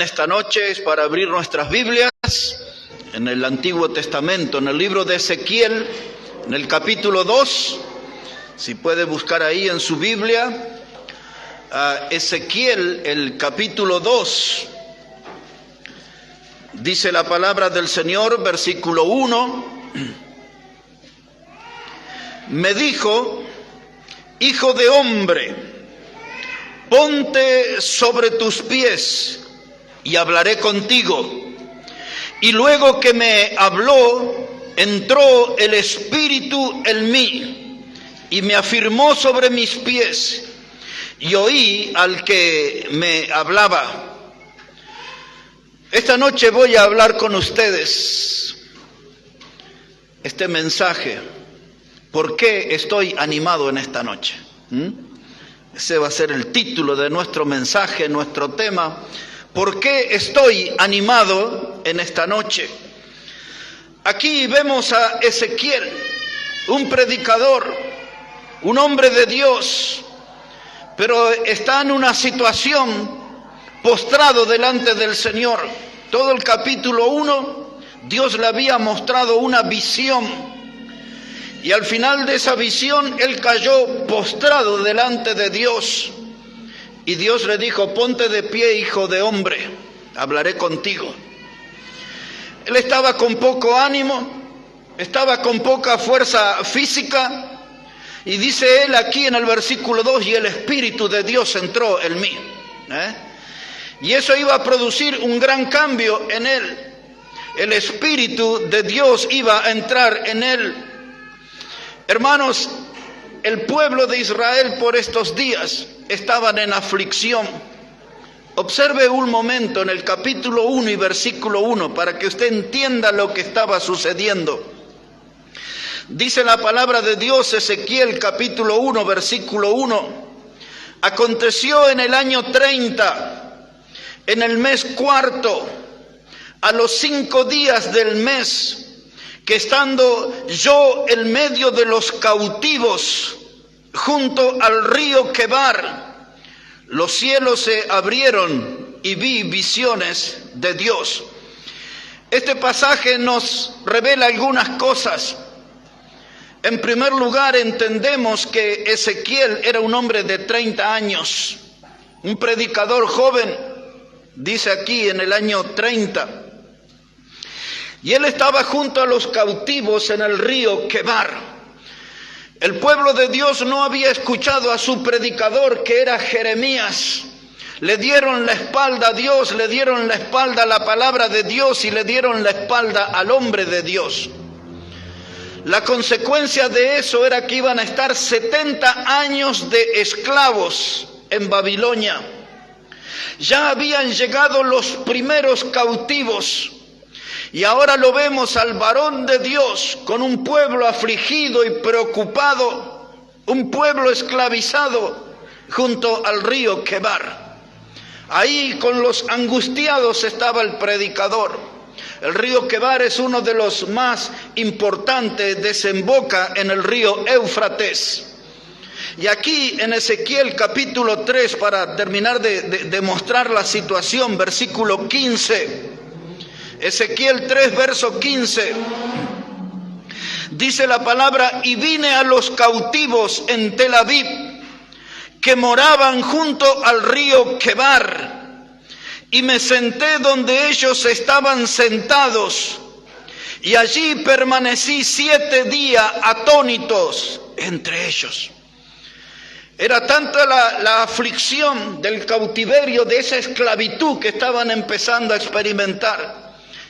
Esta noche es para abrir nuestras Biblias en el Antiguo Testamento, en el libro de Ezequiel, en el capítulo 2. Si puede buscar ahí en su Biblia, Ezequiel, el capítulo 2. Dice la palabra del Señor, versículo 1. Me dijo: hijo de hombre, ponte sobre tus pies y hablaré contigo. Y luego que me habló, entró el Espíritu en mí y me afirmó sobre mis pies, y oí al que me hablaba. Esta noche voy a hablar con ustedes este mensaje. ¿Por qué estoy animado en esta noche? Ese va a ser el título de nuestro mensaje, nuestro tema. ¿Por qué estoy animado en esta noche? Aquí vemos a Ezequiel, un predicador, un hombre de Dios, pero está en una situación postrado delante del Señor. Todo el capítulo 1, Dios le había mostrado una visión, y al final de esa visión, él cayó postrado delante de Dios. Y Dios le dijo: ponte de pie, hijo de hombre, hablaré contigo. Él estaba con poco ánimo, estaba con poca fuerza física, y dice él aquí en el versículo 2, y el Espíritu de Dios entró en mí. Y eso iba a producir un gran cambio en él. El Espíritu de Dios iba a entrar en él. Hermanos, el pueblo de Israel por estos días estaban en aflicción. Observe un momento en el capítulo 1 y versículo 1 para que usted entienda lo que estaba sucediendo. Dice la palabra de Dios, Ezequiel capítulo 1, versículo 1. Aconteció en el año 30, en el mes cuarto, a los 5 días del mes, que estando yo en medio de los cautivos, junto al río Quebar, los cielos se abrieron y vi visiones de Dios. Este pasaje nos revela algunas cosas. En primer lugar, entendemos que Ezequiel era un hombre de 30 años, un predicador joven, dice aquí en el año 30. Y él estaba junto a los cautivos en el río Quebar. El pueblo de Dios no había escuchado a su predicador, que era Jeremías. Le dieron la espalda a Dios, le dieron la espalda a la palabra de Dios y le dieron la espalda al hombre de Dios. La consecuencia de eso era que iban a estar 70 años de esclavos en Babilonia. Ya habían llegado los primeros cautivos. Y ahora lo vemos al varón de Dios con un pueblo afligido y preocupado, un pueblo esclavizado junto al río Quebar. Ahí con los angustiados estaba el predicador. El río Quebar es uno de los más importantes, desemboca en el río Éufrates. Y aquí en Ezequiel capítulo 3, para terminar de mostrar la situación, versículo 15... Ezequiel 3, verso 15, dice la palabra: y vine a los cautivos en Tel Aviv, que moraban junto al río Quebar, y me senté donde ellos estaban sentados, y allí permanecí 7 días atónitos entre ellos. Era tanta la aflicción del cautiverio, de esa esclavitud que estaban empezando a experimentar.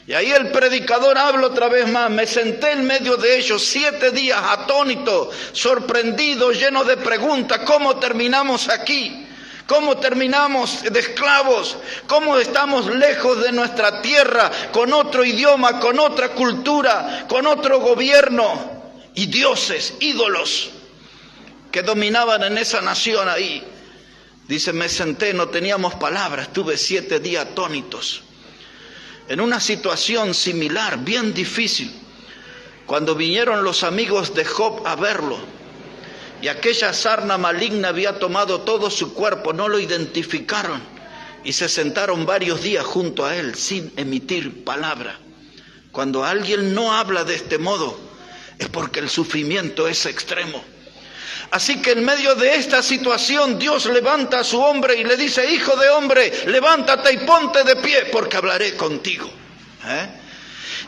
Y ahí el predicador habla otra vez más: me senté en medio de ellos 7 días atónito, sorprendido, lleno de preguntas. ¿Cómo terminamos aquí? ¿Cómo terminamos de esclavos? ¿Cómo estamos lejos de nuestra tierra, con otro idioma, con otra cultura, con otro gobierno y dioses, ídolos que dominaban en esa nación ahí? Dice: me senté, no teníamos palabras, estuve 7 días atónitos. En una situación similar, bien difícil, cuando vinieron los amigos de Job a verlo, y aquella sarna maligna había tomado todo su cuerpo, no lo identificaron, y se sentaron varios días junto a él sin emitir palabra. Cuando alguien no habla de este modo, es porque el sufrimiento es extremo. Así que en medio de esta situación, Dios levanta a su hombre y le dice: hijo de hombre, levántate y ponte de pie, porque hablaré contigo.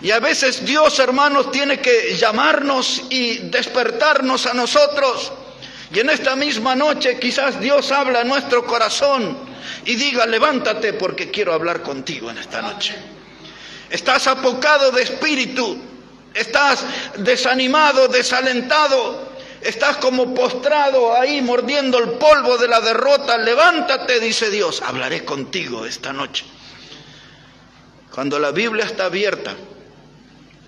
Y a veces Dios, hermanos, tiene que llamarnos y despertarnos a nosotros. Y en esta misma noche quizás Dios habla a nuestro corazón y diga: levántate porque quiero hablar contigo en esta noche. Estás apocado de espíritu, estás desanimado, desalentado, estás como postrado ahí mordiendo el polvo de la derrota. Levántate, dice Dios, hablaré contigo esta noche. Cuando la Biblia está abierta,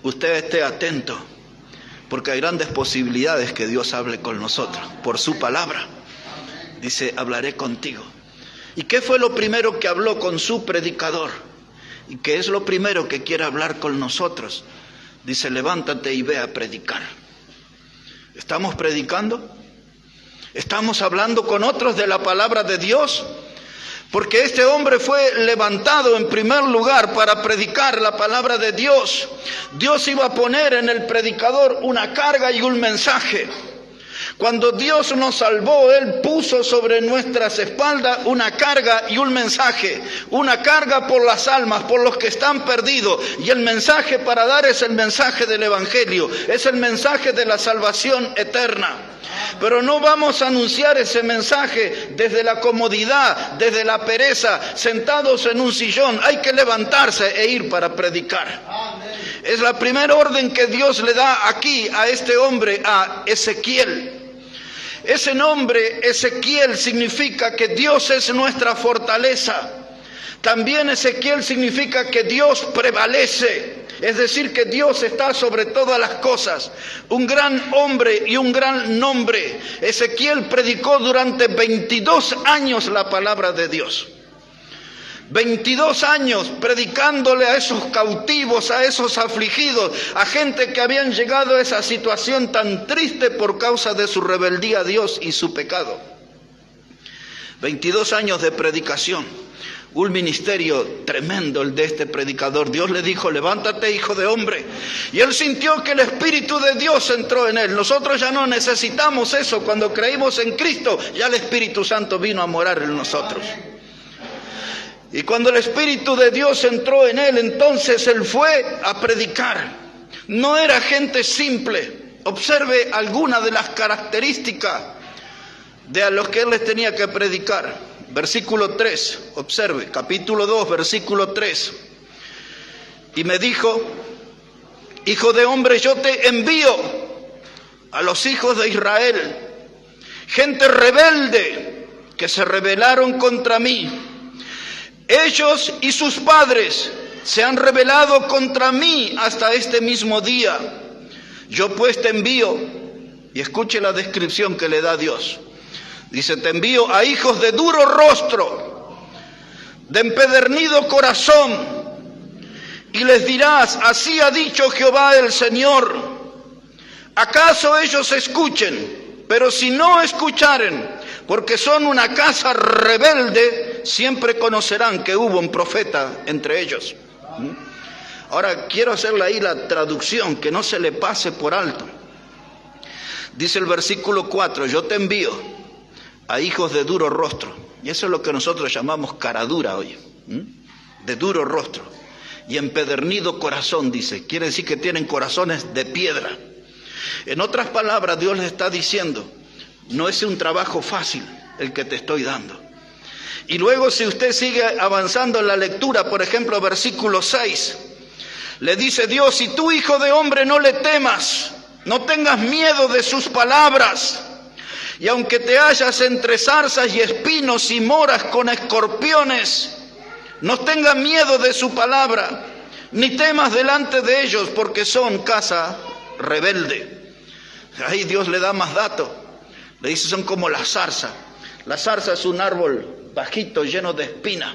usted esté atento, porque hay grandes posibilidades que Dios hable con nosotros por su palabra. Dice: hablaré contigo. ¿Y qué fue lo primero que habló con su predicador? ¿Y qué es lo primero que quiere hablar con nosotros? Dice: levántate y ve a predicar. ¿Estamos predicando? ¿Estamos hablando con otros de la palabra de Dios? Porque este hombre fue levantado en primer lugar para predicar la palabra de Dios. Dios iba a poner en el predicador una carga y un mensaje. Cuando Dios nos salvó, Él puso sobre nuestras espaldas una carga y un mensaje. Una carga por las almas, por los que están perdidos. Y el mensaje para dar es el mensaje del Evangelio. Es el mensaje de la salvación eterna. Pero no vamos a anunciar ese mensaje desde la comodidad, desde la pereza, sentados en un sillón. Hay que levantarse e ir para predicar. Es la primera orden que Dios le da aquí a este hombre, a Ezequiel. Ese nombre, Ezequiel, significa que Dios es nuestra fortaleza. También Ezequiel significa que Dios prevalece. Es decir, que Dios está sobre todas las cosas. Un gran hombre y un gran nombre. Ezequiel predicó durante 22 años la palabra de Dios. 22 años predicándole a esos cautivos, a esos afligidos, a gente que habían llegado a esa situación tan triste por causa de su rebeldía a Dios y su pecado. 22 años de predicación. Un ministerio tremendo el de este predicador. Dios le dijo: levántate, hijo de hombre. Y él sintió que el Espíritu de Dios entró en él. Nosotros ya no necesitamos eso. Cuando creímos en Cristo, ya el Espíritu Santo vino a morar en nosotros. Y cuando el Espíritu de Dios entró en él, entonces él fue a predicar. No era gente simple. Observe alguna de las características de a los que él les tenía que predicar. Versículo 3, observe, capítulo 2, versículo 3. Y me dijo: hijo de hombre, yo te envío a los hijos de Israel, gente rebelde que se rebelaron contra mí. Ellos y sus padres se han rebelado contra mí hasta este mismo día. Yo pues te envío, y escuche la descripción que le da Dios. Dice: te envío a hijos de duro rostro, de empedernido corazón, y les dirás: así ha dicho Jehová el Señor. ¿Acaso ellos escuchen? Pero si no escucharen, porque son una casa rebelde, siempre conocerán que hubo un profeta entre ellos. Ahora quiero hacerle ahí la traducción, que no se le pase por alto. Dice el versículo 4: yo te envío a hijos de duro rostro. Y eso es lo que nosotros llamamos cara dura hoy. De duro rostro. Y empedernido corazón, dice. Quiere decir que tienen corazones de piedra. En otras palabras, Dios les está diciendo: no es un trabajo fácil el que te estoy dando. Y luego, si usted sigue avanzando en la lectura, por ejemplo, versículo 6, le dice Dios: y tú, hijo de hombre, no le temas, no tengas miedo de sus palabras. Y aunque te hallas entre zarzas y espinos y moras con escorpiones, no tengas miedo de su palabra, ni temas delante de ellos, porque son casa rebelde. Ahí Dios le da más datos. Le dice: son como la zarza. La zarza es un árbol bajito, lleno de espinas.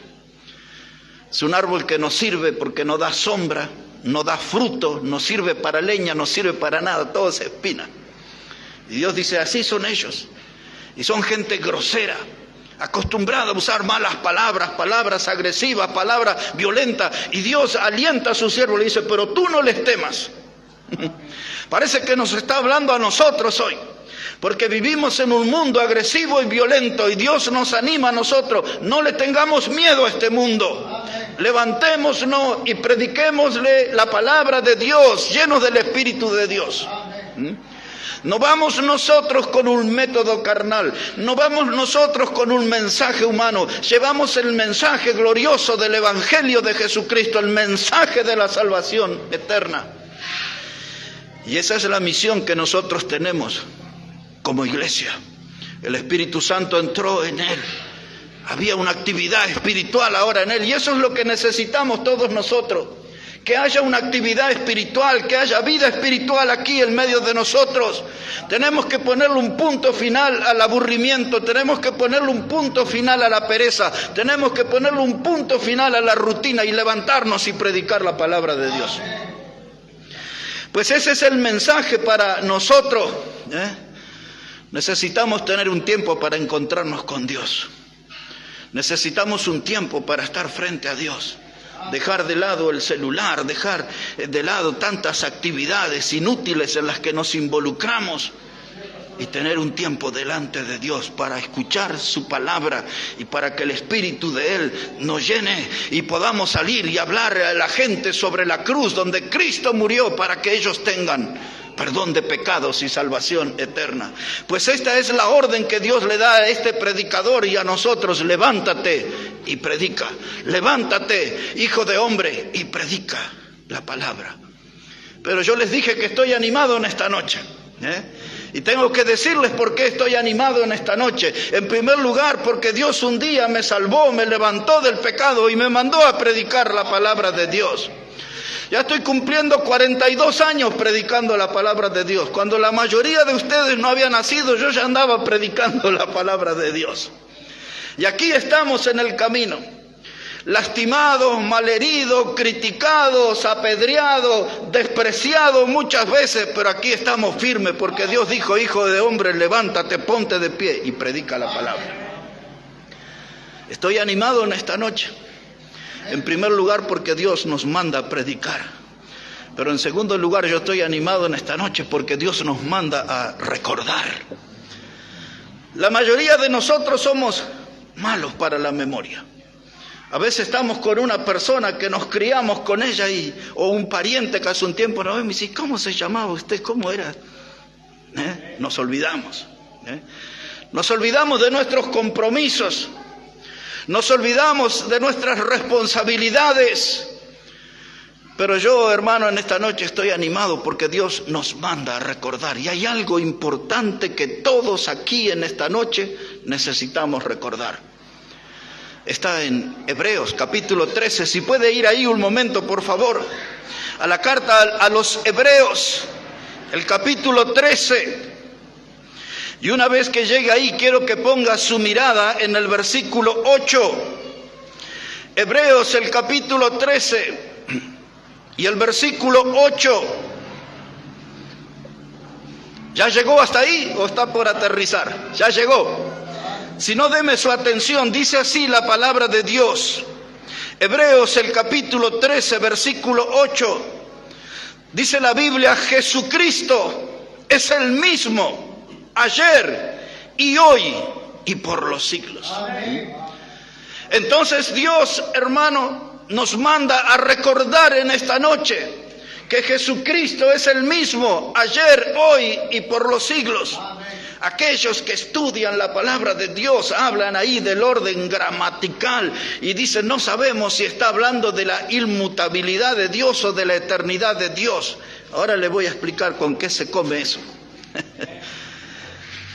Es un árbol que no sirve porque no da sombra, no da fruto, no sirve para leña, no sirve para nada, todo es espina. Y Dios dice: así son ellos. Y son gente grosera. acostumbrada a usar malas palabras, palabras agresivas, palabras violentas, y Dios alienta a su siervo y le dice, pero tú no les temas. Parece que nos está hablando a nosotros hoy, porque vivimos en un mundo agresivo y violento, y Dios nos anima a nosotros, no le tengamos miedo a este mundo. Levantémonos y prediquémosle la palabra de Dios, llenos del Espíritu de Dios. No vamos nosotros con un método carnal, no vamos nosotros con un mensaje humano, llevamos el mensaje glorioso del Evangelio de Jesucristo, el mensaje de la salvación eterna. Y esa es la misión que nosotros tenemos como iglesia. El Espíritu Santo entró en él. Había una actividad espiritual ahora en él, y eso es lo que necesitamos todos nosotros. Que haya una actividad espiritual, que haya vida espiritual aquí en medio de nosotros. Tenemos que ponerle un punto final al aburrimiento, tenemos que ponerle un punto final a la pereza, tenemos que ponerle un punto final a la rutina y levantarnos y predicar la palabra de Dios. Pues ese es el mensaje para nosotros. Necesitamos tener un tiempo para encontrarnos con Dios. Necesitamos un tiempo para estar frente a Dios. Dejar de lado el celular, dejar de lado tantas actividades inútiles en las que nos involucramos y tener un tiempo delante de Dios para escuchar su palabra y para que el Espíritu de Él nos llene y podamos salir y hablar a la gente sobre la cruz donde Cristo murió para que ellos tengan perdón de pecados y salvación eterna. Pues esta es la orden que Dios le da a este predicador y a nosotros: levántate y predica. Levántate, hijo de hombre, y predica la palabra. Pero yo les dije que estoy animado en esta noche, y tengo que decirles por qué estoy animado en esta noche. En primer lugar, porque Dios un día me salvó, me levantó del pecado y me mandó a predicar la palabra de Dios. Ya estoy cumpliendo 42 años predicando la palabra de Dios. Cuando la mayoría de ustedes no había nacido, yo ya andaba predicando la palabra de Dios. Y aquí estamos en el camino, lastimados, malheridos, criticados, apedreados, despreciados muchas veces, pero aquí estamos firmes porque Dios dijo: hijo de hombre, levántate, ponte de pie y predica la palabra. Estoy animado en esta noche. En primer lugar, porque Dios nos manda a predicar. Pero en segundo lugar, yo estoy animado en esta noche porque Dios nos manda a recordar. La mayoría de nosotros somos malos para la memoria. A veces estamos con una persona que nos criamos con ella o un pariente que hace un tiempo nos ve y me dice: ¿cómo se llamaba usted? ¿Cómo era? Nos olvidamos. Nos olvidamos de nuestros compromisos. Nos olvidamos de nuestras responsabilidades. Pero yo, hermano, en esta noche estoy animado porque Dios nos manda a recordar. Y hay algo importante que todos aquí en esta noche necesitamos recordar. Está en Hebreos capítulo 13. Si puede ir ahí un momento, por favor, a la carta a los Hebreos, el capítulo 13. Y una vez que llegue ahí, quiero que ponga su mirada en el versículo 8. Hebreos, el capítulo 13 y el versículo 8. ¿Ya llegó hasta ahí o está por aterrizar? Ya llegó. Si no, deme su atención. Dice así la palabra de Dios. Hebreos, el capítulo 13, versículo 8. Dice la Biblia: Jesucristo es el mismo ayer y hoy y por los siglos. Amén. Entonces Dios, hermano, nos manda a recordar en esta noche que Jesucristo es el mismo ayer, hoy y por los siglos. Amén. Aquellos que estudian la palabra de Dios hablan ahí del orden gramatical y dicen: no sabemos si está hablando de la inmutabilidad de Dios o de la eternidad de Dios. Ahora le voy a explicar con qué se come eso.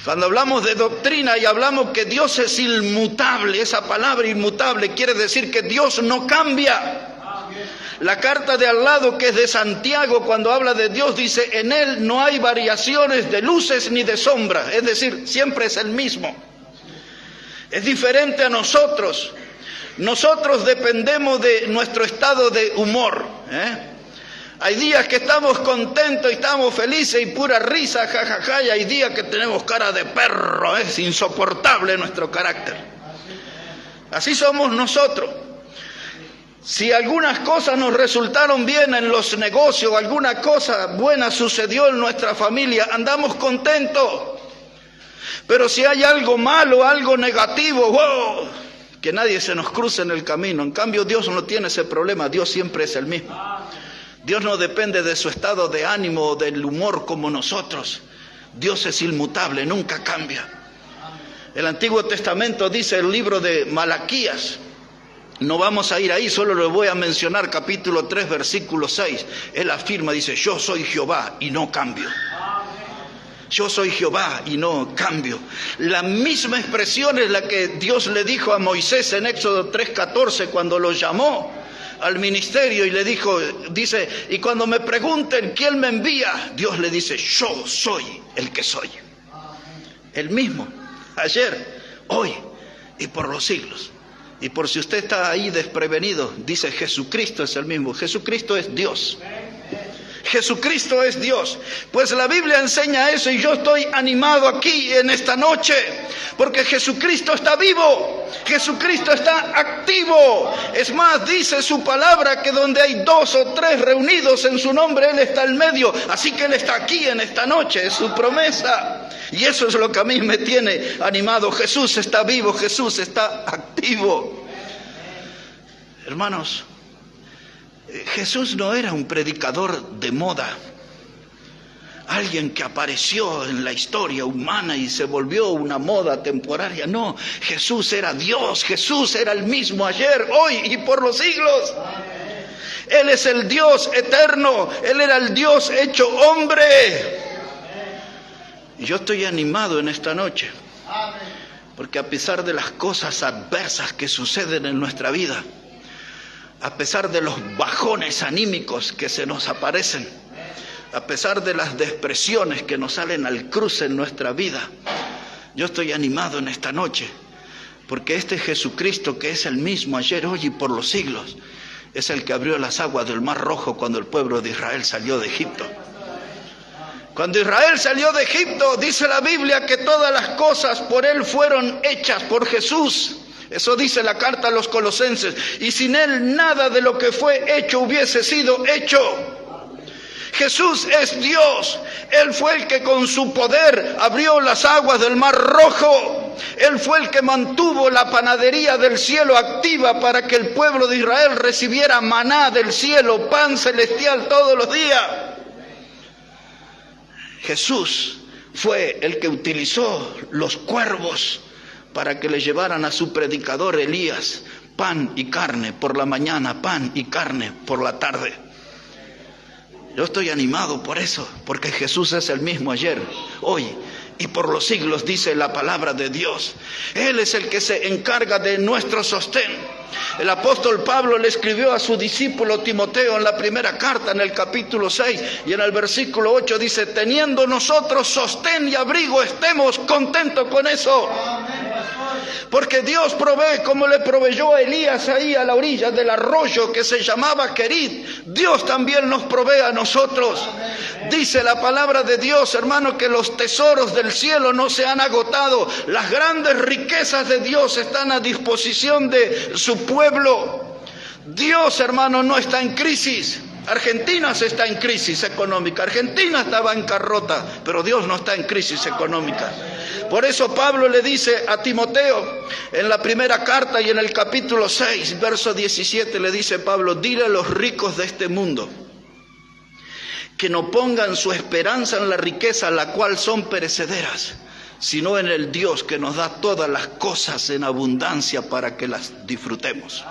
Cuando hablamos de doctrina y hablamos que Dios es inmutable, esa palabra inmutable quiere decir que Dios no cambia. La carta de al lado, que es de Santiago, cuando habla de Dios, dice: en Él no hay variaciones de luces ni de sombras. Es decir, siempre es el mismo. Es diferente a nosotros. Nosotros dependemos de nuestro estado de humor. Hay días que estamos contentos y estamos felices y pura risa, jajaja, y hay días que tenemos cara de perro, es insoportable nuestro carácter. Así somos nosotros. Si algunas cosas nos resultaron bien en los negocios, alguna cosa buena sucedió en nuestra familia, andamos contentos. Pero si hay algo malo, algo negativo, ¡wow!, que nadie se nos cruce en el camino. En cambio, Dios no tiene ese problema, Dios siempre es el mismo. Dios no depende de su estado de ánimo o del humor como nosotros. Dios es inmutable, nunca cambia. El Antiguo Testamento dice el libro de Malaquías. No vamos a ir ahí, solo le voy a mencionar capítulo 3, versículo 6. Él afirma, dice, yo soy Jehová y no cambio. Yo soy Jehová y no cambio. La misma expresión es la que Dios le dijo a Moisés en Éxodo 3:14 cuando lo llamó al ministerio y le dijo, dice, y cuando me pregunten quién me envía, Dios le dice, yo soy el que soy. El mismo, ayer, hoy y por los siglos. Y por si usted está ahí desprevenido, dice Jesucristo es el mismo. Jesucristo es Dios. Jesucristo es Dios. Pues la Biblia enseña eso y yo estoy animado aquí en esta noche porque Jesucristo está vivo, Jesucristo está activo. Es más, dice su palabra que donde hay 2 o 3 reunidos en su nombre, Él está en medio. Así que Él está aquí en esta noche, es su promesa. Y eso es lo que a mí me tiene animado. Jesús está vivo, Jesús está activo. Hermanos, Jesús no era un predicador de moda, alguien que apareció en la historia humana y se volvió una moda temporaria. No, Jesús era Dios, Jesús era el mismo ayer, hoy y por los siglos. Él es el Dios eterno, Él era el Dios hecho hombre. Y yo estoy animado en esta noche, porque a pesar de las cosas adversas que suceden en nuestra vida, a pesar de los bajones anímicos que se nos aparecen, a pesar de las depresiones que nos salen al cruce en nuestra vida, yo estoy animado en esta noche, porque este Jesucristo que es el mismo ayer, hoy y por los siglos, es el que abrió las aguas del Mar Rojo cuando el pueblo de Israel salió de Egipto. Cuando Israel salió de Egipto, dice la Biblia que todas las cosas por Él fueron hechas, por Jesús. Eso dice la carta a los Colosenses. Y sin Él nada de lo que fue hecho hubiese sido hecho. Jesús es Dios. Él fue el que con su poder abrió las aguas del Mar Rojo. Él fue el que mantuvo la panadería del cielo activa para que el pueblo de Israel recibiera maná del cielo, pan celestial todos los días. Jesús fue el que utilizó los cuervos para que le llevaran a su predicador Elías pan y carne por la mañana, pan y carne por la tarde. Yo estoy animado por eso, porque Jesús es el mismo ayer, hoy y por los siglos, dice la palabra de Dios. Él es el que se encarga de nuestro sostén. El apóstol Pablo le escribió a su discípulo Timoteo en la primera carta, en el capítulo 6, y en el versículo 8 dice, teniendo nosotros sostén y abrigo, estemos contentos con eso. Porque Dios provee como le proveyó a Elías ahí a la orilla del arroyo que se llamaba Querit. Dios también nos provee a nosotros. Dice la palabra de Dios, hermano, que los tesoros del cielo no se han agotado. Las grandes riquezas de Dios están a disposición de su pueblo. Dios, hermano, no está en crisis. Argentina se está en crisis económica. Argentina está en bancarrota, pero Dios no está en crisis económica. Por eso Pablo le dice a Timoteo en la primera carta y en el capítulo 6, verso 17, le dice Pablo, dile a los ricos de este mundo que no pongan su esperanza en la riqueza, la cual son perecederas, sino en el Dios que nos da todas las cosas en abundancia para que las disfrutemos.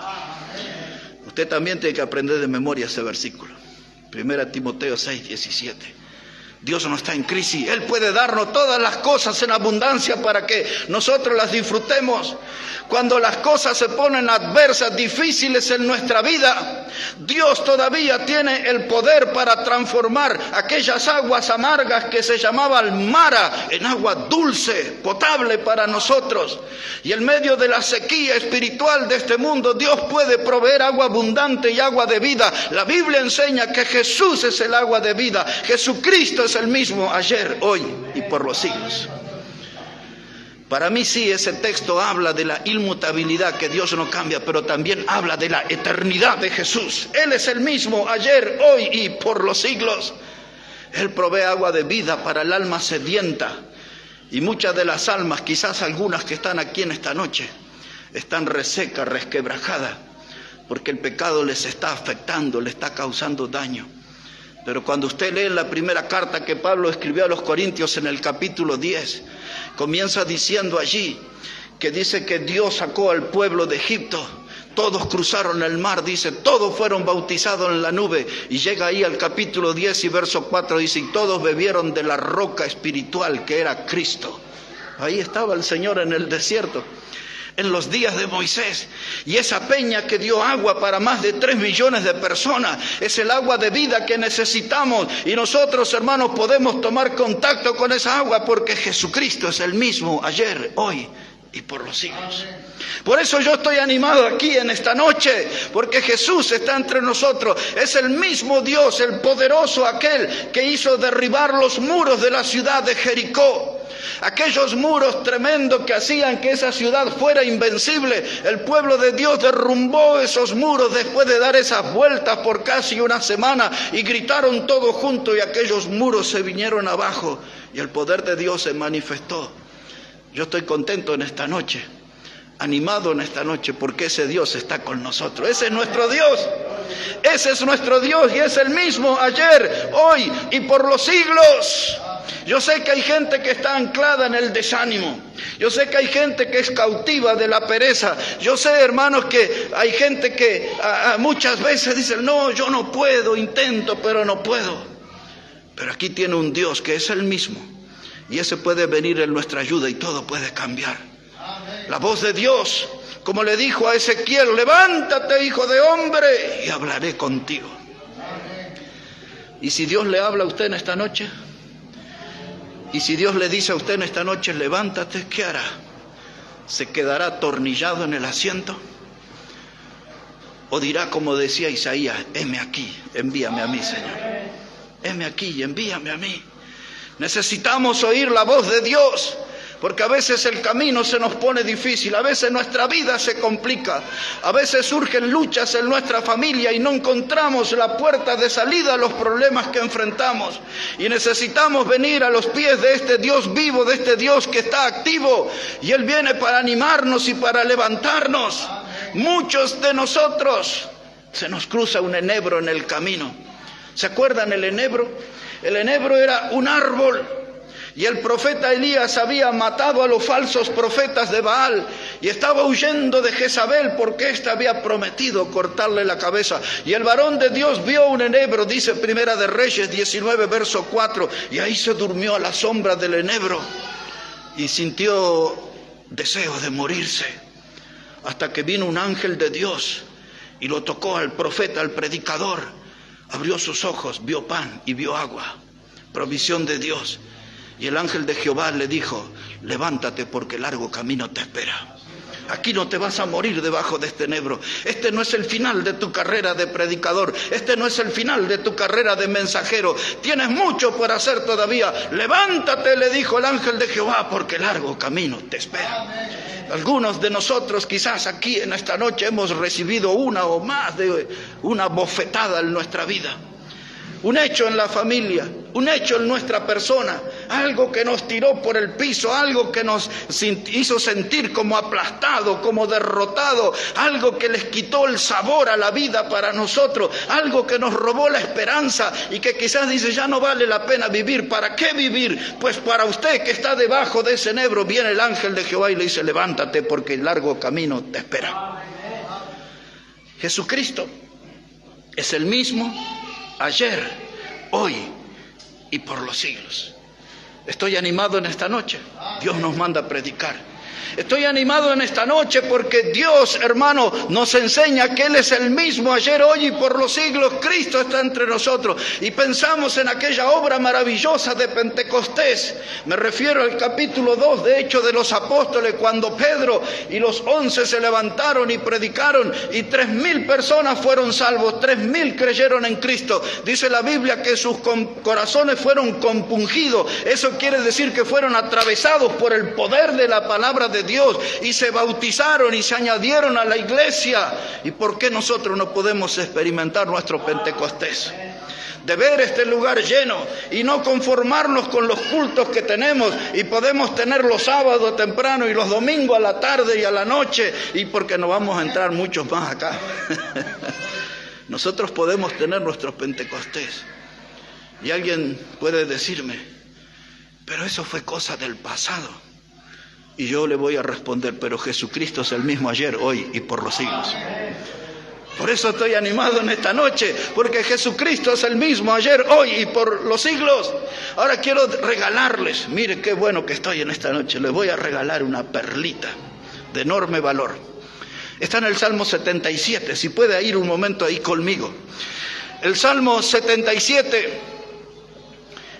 Usted también tiene que aprender de memoria ese versículo. 1 Timoteo 6, 17. Dios no está en crisis. Él puede darnos todas las cosas en abundancia para que nosotros las disfrutemos. Cuando las cosas se ponen adversas, difíciles en nuestra vida, Dios todavía tiene el poder para transformar aquellas aguas amargas que se llamaban Mara en agua dulce, potable para nosotros. Y en medio de la sequía espiritual de este mundo, Dios puede proveer agua abundante y agua de vida. La Biblia enseña que Jesús es el agua de vida. Jesucristo es el mismo ayer, hoy y por los siglos. Para mí sí, ese texto habla de la inmutabilidad, que Dios no cambia, pero también habla de la eternidad de Jesús. Él es el mismo ayer, hoy y por los siglos. Él provee agua de vida para el alma sedienta. Y muchas de las almas, quizás algunas que están aquí en esta noche, están resecas, resquebrajadas, porque el pecado les está afectando, les está causando daño. Pero cuando usted lee la primera carta que Pablo escribió a los Corintios en el capítulo 10, comienza diciendo allí, que dice que Dios sacó al pueblo de Egipto, todos cruzaron el mar, dice, todos fueron bautizados en la nube, y llega ahí al capítulo 10 y verso 4, dice, y todos bebieron de la roca espiritual que era Cristo. Ahí estaba el Señor en el desierto, en los días de Moisés, y esa peña que dio agua para más de 3 millones de personas, es el agua de vida que necesitamos, y nosotros, hermanos, podemos tomar contacto con esa agua, porque Jesucristo es el mismo ayer, hoy y por los siglos. Por eso yo estoy animado aquí en esta noche, porque Jesús está entre nosotros. Es el mismo Dios, el poderoso, aquel que hizo derribar los muros de la ciudad de Jericó. Aquellos muros tremendos que hacían que esa ciudad fuera invencible. El pueblo de Dios derrumbó esos muros después de dar esas vueltas por casi una semana, y gritaron todos juntos, y aquellos muros se vinieron abajo y el poder de Dios se manifestó. Yo estoy contento en esta noche, animado en esta noche, porque ese Dios está con nosotros. Ese es nuestro Dios, ese es nuestro Dios, y es el mismo ayer, hoy y por los siglos. Yo sé que hay gente que está anclada en el desánimo. Yo sé que hay gente que es cautiva de la pereza. Yo sé, hermanos, que hay gente que muchas veces dice, no, yo no puedo, intento, pero no puedo. Pero aquí tiene un Dios que es el mismo, y ese puede venir en nuestra ayuda y todo puede cambiar. La voz de Dios, como le dijo a Ezequiel, levántate, hijo de hombre, y hablaré contigo. Y si Dios le habla a usted en esta noche, y si Dios le dice a usted en esta noche, levántate, ¿qué hará? ¿Se quedará atornillado en el asiento? ¿O dirá como decía Isaías, heme aquí, envíame a mí, Señor? Heme aquí, envíame a mí. Necesitamos oír la voz de Dios, porque a veces el camino se nos pone difícil, a veces nuestra vida se complica, a veces surgen luchas en nuestra familia y no encontramos la puerta de salida a los problemas que enfrentamos, y necesitamos venir a los pies de este Dios vivo, de este Dios que está activo, y Él viene para animarnos y para levantarnos. Muchos de nosotros se nos cruza un enebro en el camino. ¿Se acuerdan el enebro? El enebro era un árbol, y el profeta Elías había matado a los falsos profetas de Baal y estaba huyendo de Jezabel porque ésta había prometido cortarle la cabeza. Y el varón de Dios vio un enebro, dice Primera de Reyes 19 verso 4, y ahí se durmió a la sombra del enebro y sintió deseo de morirse, hasta que vino un ángel de Dios y lo tocó al profeta, al predicador. Abrió sus ojos, vio pan y vio agua, provisión de Dios. Y el ángel de Jehová le dijo, levántate porque largo camino te espera. Aquí no te vas a morir debajo de este enebro. Este no es el final de tu carrera de predicador. Este no es el final de tu carrera de mensajero. Tienes mucho por hacer todavía. Levántate, le dijo el ángel de Jehová, porque largo camino te espera. Algunos de nosotros quizás aquí en esta noche hemos recibido una o más de una bofetada en nuestra vida. Un hecho en la familia, un hecho en nuestra persona, algo que nos tiró por el piso, algo que nos hizo sentir como aplastado, como derrotado, algo que les quitó el sabor a la vida para nosotros, algo que nos robó la esperanza y que quizás dice, ya no vale la pena vivir. ¿Para qué vivir? Pues para usted que está debajo de ese enebro, viene el ángel de Jehová y le dice, levántate porque el largo camino te espera. Jesucristo es el mismo ayer, hoy y por los siglos. Estoy animado en esta noche. Dios nos manda a predicar. Estoy animado en esta noche porque Dios, hermano, nos enseña que Él es el mismo ayer, hoy y por los siglos. Cristo está entre nosotros. Y pensamos en aquella obra maravillosa de Pentecostés. Me refiero al capítulo 2 de Hechos de los Apóstoles, cuando Pedro y los 11 se levantaron y predicaron y 3.000 personas fueron salvos, 3.000 creyeron en Cristo. Dice la Biblia que sus corazones fueron compungidos. Eso quiere decir que fueron atravesados por el poder de la palabra de Dios y se bautizaron y se añadieron a la iglesia. ¿Y por qué nosotros no podemos experimentar nuestro Pentecostés? De ver este lugar lleno y no conformarnos con los cultos que tenemos, y podemos tener los sábados temprano y los domingos a la tarde y a la noche, y porque no vamos a entrar muchos más acá. Nosotros podemos tener nuestro Pentecostés. Y alguien puede decirme, pero eso fue cosa del pasado. Y yo le voy a responder, pero Jesucristo es el mismo ayer, hoy y por los siglos. Por eso estoy animado en esta noche, porque Jesucristo es el mismo ayer, hoy y por los siglos. Ahora quiero regalarles, mire qué bueno que estoy en esta noche, les voy a regalar una perlita de enorme valor. Está en el Salmo 77, si puede ir un momento ahí conmigo. El Salmo 77,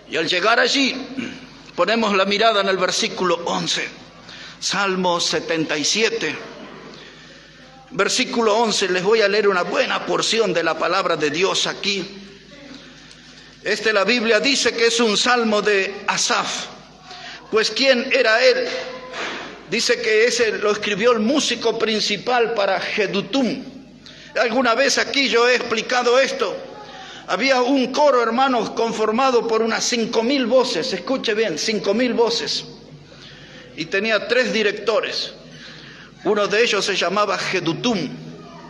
y al llegar allí, ponemos la mirada en el versículo 11. Salmo 77, versículo 11, les voy a leer una buena porción de la palabra de Dios aquí. La Biblia dice que es un salmo de Asaf. Pues ¿quién era él? Dice que ese lo escribió el músico principal para Jedutum. Alguna vez aquí yo he explicado esto. Había un coro, hermanos, conformado por unas 5.000 voces. Escuche bien, 5.000 voces. Y tenía 3 directores. Uno de ellos se llamaba Jedutum.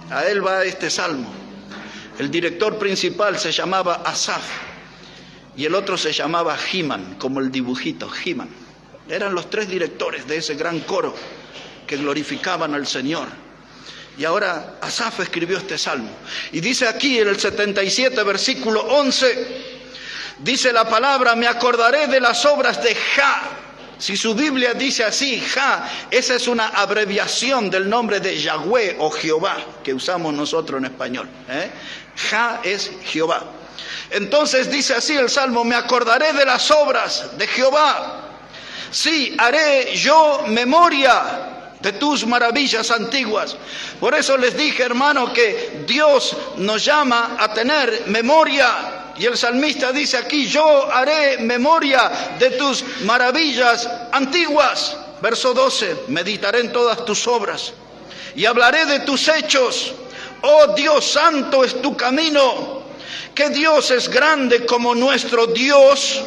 A él va este salmo. El director principal se llamaba Asaf. Y el otro se llamaba Heman, como el dibujito, Heman. Eran los 3 directores de ese gran coro que glorificaban al Señor. Y ahora Asaf escribió este salmo. Y dice aquí en el 77, versículo 11, dice la palabra, me acordaré de las obras de Jah. Si su Biblia dice así, Jah, esa es una abreviación del nombre de Yahweh o Jehová, que usamos nosotros en español. Jah es Jehová. Entonces dice así el Salmo, me acordaré de las obras de Jehová. Sí, haré yo memoria de tus maravillas antiguas. Por eso les dije, hermano, que Dios nos llama a tener memoria. Y el salmista dice aquí, yo haré memoria de tus maravillas antiguas. Verso 12, meditaré en todas tus obras y hablaré de tus hechos. Oh Dios santo es tu camino. ¿Qué Dios es grande como nuestro Dios?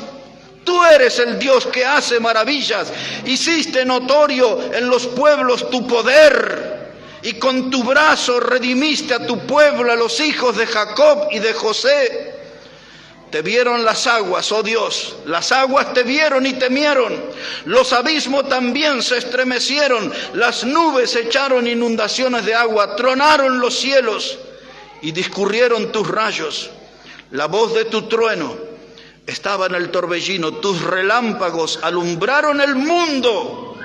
Tú eres el Dios que hace maravillas. Hiciste notorio en los pueblos tu poder. Y con tu brazo redimiste a tu pueblo, a los hijos de Jacob y de José. Te vieron las aguas, oh Dios, las aguas te vieron y temieron, los abismos también se estremecieron, las nubes echaron inundaciones de agua, tronaron los cielos y discurrieron tus rayos. La voz de tu trueno estaba en el torbellino, tus relámpagos alumbraron el mundo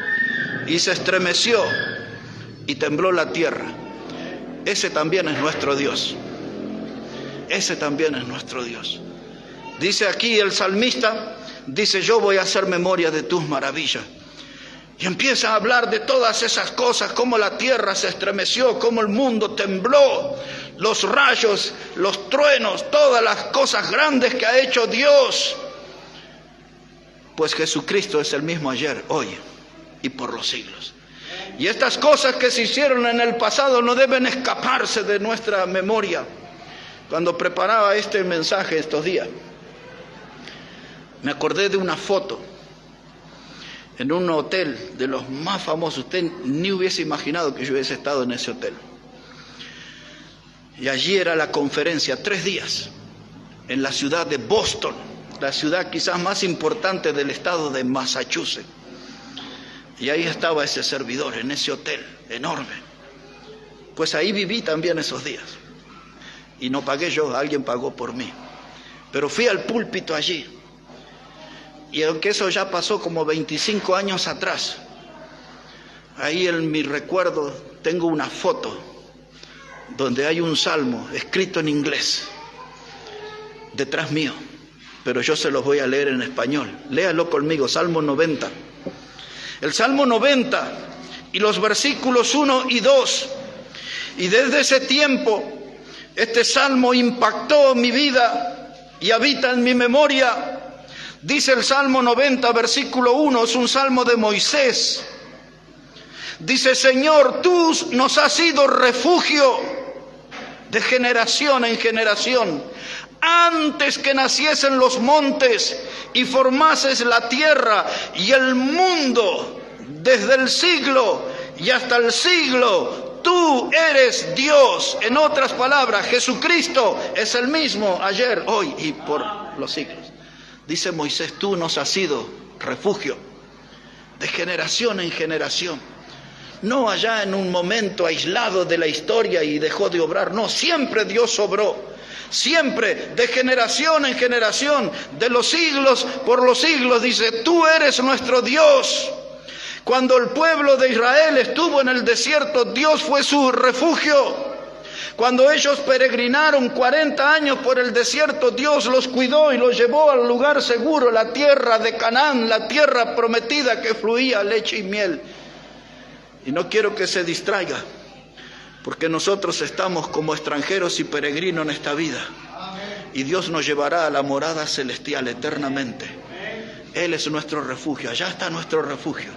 y se estremeció y tembló la tierra. Ese también es nuestro Dios, ese también es nuestro Dios. Dice aquí el salmista, dice yo voy a hacer memoria de tus maravillas. Y empieza a hablar de todas esas cosas, cómo la tierra se estremeció, cómo el mundo tembló, los rayos, los truenos, todas las cosas grandes que ha hecho Dios. Pues Jesucristo es el mismo ayer, hoy y por los siglos. Y estas cosas que se hicieron en el pasado no deben escaparse de nuestra memoria. Cuando preparaba este mensaje estos días, me acordé de una foto en un hotel de los más famosos. Usted ni hubiese imaginado que yo hubiese estado en ese hotel. Y allí era la conferencia, 3 días, en la ciudad de Boston, la ciudad quizás más importante del estado de Massachusetts. Y ahí estaba ese servidor, en ese hotel enorme. Pues ahí viví también esos días. Y no pagué yo, alguien pagó por mí. Pero fui al púlpito allí. Y aunque eso ya pasó como 25 años atrás, Ahí en mi recuerdo tengo una foto donde hay un salmo escrito en inglés detrás mío, pero yo se los voy a leer en español. Léalo conmigo, Salmo 90. El Salmo 90 y los versículos 1 y 2. Y desde ese tiempo este salmo impactó mi vida y habita en mi memoria. Dice el Salmo 90, versículo 1, es un salmo de Moisés. Dice: Señor, tú nos has sido refugio de generación en generación. Antes que naciesen los montes y formases la tierra y el mundo, desde el siglo y hasta el siglo, tú eres Dios. En otras palabras, Jesucristo es el mismo ayer, hoy y por los siglos. Dice Moisés: tú nos has sido refugio de generación en generación. No allá en un momento aislado de la historia y dejó de obrar. No, siempre Dios obró. Siempre, de generación en generación, de los siglos por los siglos, dice: tú eres nuestro Dios. Cuando el pueblo de Israel estuvo en el desierto, Dios fue su refugio. Cuando ellos peregrinaron 40 años por el desierto, Dios los cuidó y los llevó al lugar seguro, la tierra de Canaán, la tierra prometida que fluía leche y miel. Y no quiero que se distraiga, porque nosotros estamos como extranjeros y peregrinos en esta vida. Y Dios nos llevará a la morada celestial eternamente. Él es nuestro refugio, allá está nuestro refugio.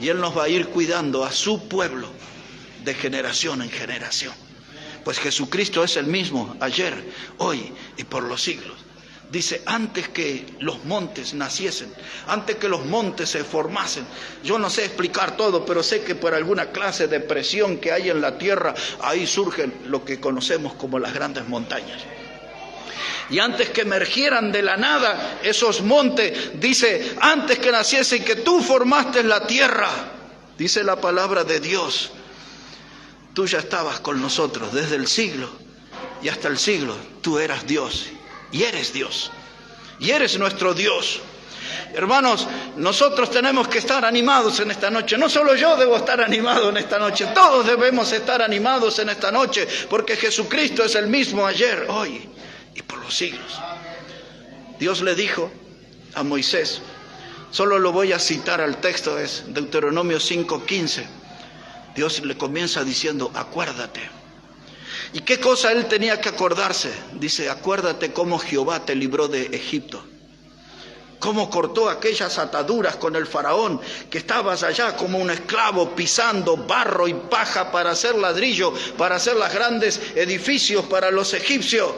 Y Él nos va a ir cuidando a su pueblo de generación en generación. Pues Jesucristo es el mismo ayer, hoy y por los siglos. Dice: antes que los montes naciesen, antes que los montes se formasen. Yo no sé explicar todo, pero sé que por alguna clase de presión que hay en la tierra, ahí surgen lo que conocemos como las grandes montañas. Y antes que emergieran de la nada esos montes, dice: antes que naciesen, que tú formaste la tierra. Dice la palabra de Dios: tú ya estabas con nosotros desde el siglo y hasta el siglo. Tú eras Dios. Y eres Dios, y eres nuestro Dios. Hermanos, nosotros tenemos que estar animados en esta noche. No solo yo debo estar animado en esta noche, todos debemos estar animados en esta noche, porque Jesucristo es el mismo ayer, hoy y por los siglos. Dios le dijo a Moisés, solo lo voy a citar al texto, es Deuteronomio 5:15. Dios le comienza diciendo: acuérdate. ¿Y qué cosa él tenía que acordarse? Dice: acuérdate cómo Jehová te libró de Egipto. Cómo cortó aquellas ataduras con el faraón, que estabas allá como un esclavo pisando barro y paja para hacer ladrillo, para hacer los grandes edificios para los egipcios.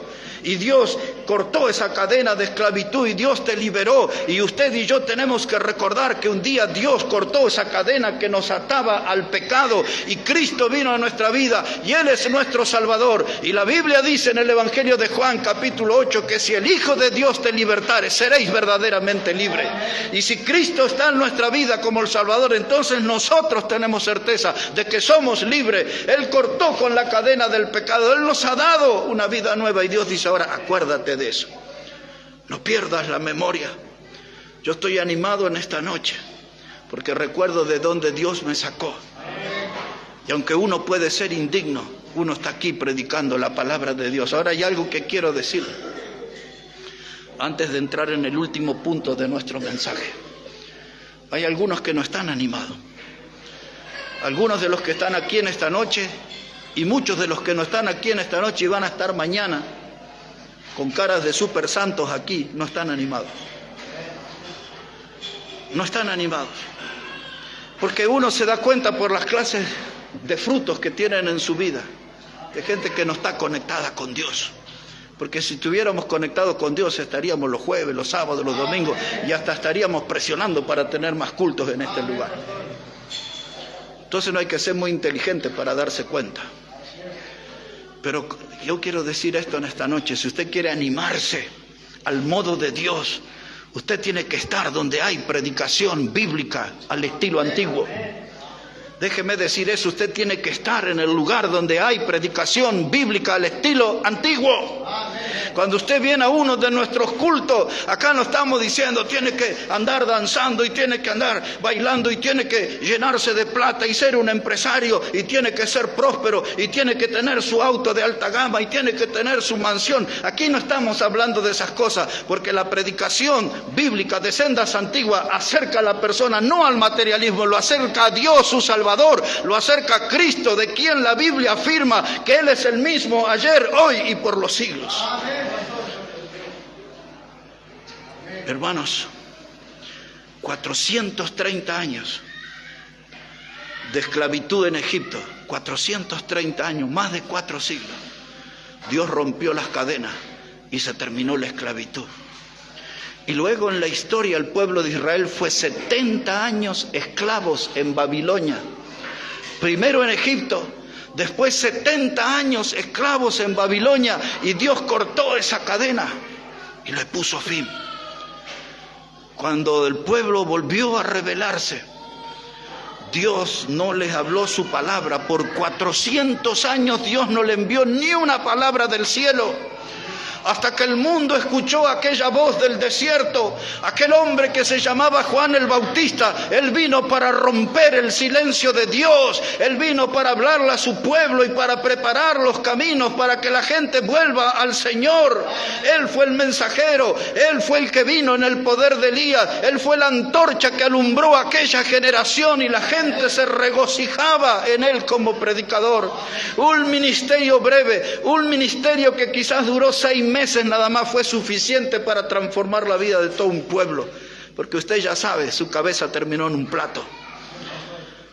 Y Dios cortó esa cadena de esclavitud y Dios te liberó. Y usted y yo tenemos que recordar que un día Dios cortó esa cadena que nos ataba al pecado y Cristo vino a nuestra vida y Él es nuestro Salvador. Y la Biblia dice en el Evangelio de Juan capítulo 8 que si el Hijo de Dios te libertare, seréis verdaderamente libres. Y si Cristo está en nuestra vida como el Salvador, entonces nosotros tenemos certeza de que somos libres. Él cortó con la cadena del pecado, Él nos ha dado una vida nueva y Dios dice: ahora acuérdate de eso, no pierdas la memoria. Yo estoy animado en esta noche porque recuerdo de dónde Dios me sacó. Y aunque uno puede ser indigno, uno está aquí predicando la palabra de Dios. Ahora hay algo que quiero decir antes de entrar en el último punto de nuestro mensaje. Hay algunos que no están animados. Algunos de los que están aquí en esta noche y muchos de los que no están aquí en esta noche y van a estar mañana con caras de super santos aquí, no están animados. No están animados. Porque uno se da cuenta por las clases de frutos que tienen en su vida, de gente que no está conectada con Dios. Porque si estuviéramos conectados con Dios, estaríamos los jueves, los sábados, los domingos, y hasta estaríamos presionando para tener más cultos en este lugar. Entonces no hay que ser muy inteligente para darse cuenta. Pero yo quiero decir esto en esta noche: si usted quiere animarse al modo de Dios, usted tiene que estar donde hay predicación bíblica al estilo antiguo. Déjeme decir eso, usted tiene que estar en el lugar donde hay predicación bíblica al estilo antiguo. Cuando usted viene a uno de nuestros cultos, acá no estamos diciendo tiene que andar danzando y tiene que andar bailando y tiene que llenarse de plata y ser un empresario y tiene que ser próspero y tiene que tener su auto de alta gama y tiene que tener su mansión. Aquí no estamos hablando de esas cosas, porque la predicación bíblica de sendas antiguas acerca a la persona no al materialismo, lo acerca a Dios su Salvador, lo acerca a Cristo, de quien la Biblia afirma que Él es el mismo ayer, hoy y por los siglos. Hermanos, 430 años de esclavitud en Egipto, 430 años, más de 4 siglos. Dios rompió las cadenas y se terminó la esclavitud. Y luego en la historia el pueblo de Israel fue 70 años esclavos en Babilonia. Primero en Egipto, después 70 años esclavos en Babilonia, y Dios cortó esa cadena y le puso fin. Cuando el pueblo volvió a rebelarse, Dios no les habló su palabra. Por 400 años Dios no le envió ni una palabra del cielo. Hasta que el mundo escuchó aquella voz del desierto, aquel hombre que se llamaba Juan el Bautista. Él vino para romper el silencio de Dios, él vino para hablarle a su pueblo y para preparar los caminos para que la gente vuelva al Señor. Él fue el mensajero, él fue el que vino en el poder de Elías, él fue la antorcha que alumbró a aquella generación y la gente se regocijaba en él como predicador. Un ministerio breve, un ministerio que quizás duró 6 meses nada más, fue suficiente para transformar la vida de todo un pueblo, porque usted ya sabe, su cabeza terminó en un plato.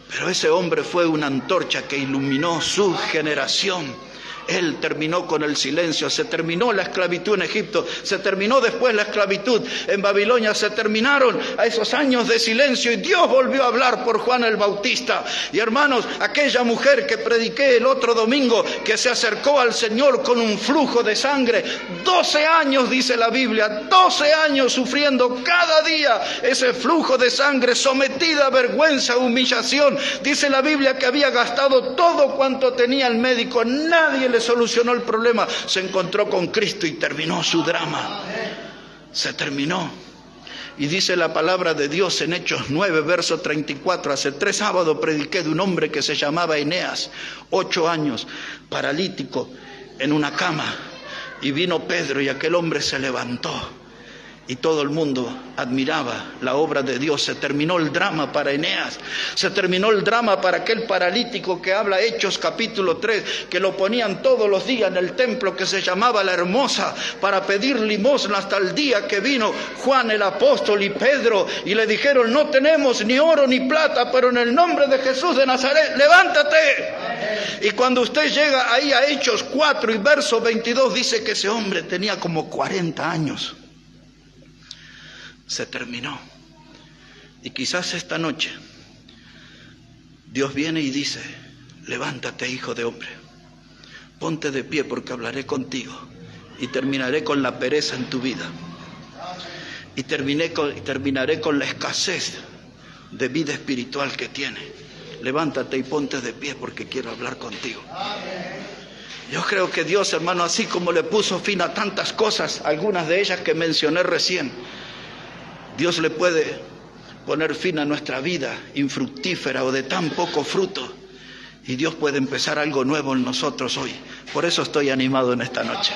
Pero ese hombre fue una antorcha que iluminó su generación. Él terminó con el silencio, se terminó la esclavitud en Egipto, se terminó después la esclavitud en Babilonia, se terminaron a esos años de silencio y Dios volvió a hablar por Juan el Bautista. Y hermanos, aquella mujer que prediqué el otro domingo, que se acercó al Señor con un flujo de sangre, 12 años dice la Biblia, 12 años sufriendo cada día ese flujo de sangre, sometida a vergüenza, humillación. Dice la Biblia que había gastado todo cuanto tenía el médico, nadie le solucionó el problema, se encontró con Cristo y terminó su drama. Se terminó. Y dice la palabra de Dios en Hechos 9, verso 34, hace 3 sábados prediqué de un hombre que se llamaba Eneas, 8 años, paralítico, en una cama, y vino Pedro y aquel hombre se levantó. Y todo el mundo admiraba la obra de Dios. Se terminó el drama para Eneas. Se terminó el drama para aquel paralítico que habla Hechos capítulo 3, que lo ponían todos los días en el templo que se llamaba La Hermosa para pedir limosna, hasta el día que vino Juan el apóstol y Pedro y le dijeron: no tenemos ni oro ni plata, pero en el nombre de Jesús de Nazaret, levántate. Y cuando usted llega ahí a Hechos 4 y verso 22, dice que ese hombre tenía como 40 años. Se terminó. Y quizás esta noche Dios viene y dice: levántate, hijo de hombre, ponte de pie, porque hablaré contigo y terminaré con la pereza en tu vida y terminaré con la escasez de vida espiritual que tiene. Levántate y ponte de pie, porque quiero hablar contigo. Yo creo que Dios, hermano, así como le puso fin a tantas cosas, algunas de ellas que mencioné recién, Dios le puede poner fin a nuestra vida infructífera o de tan poco fruto, y Dios puede empezar algo nuevo en nosotros hoy. Por eso estoy animado en esta noche.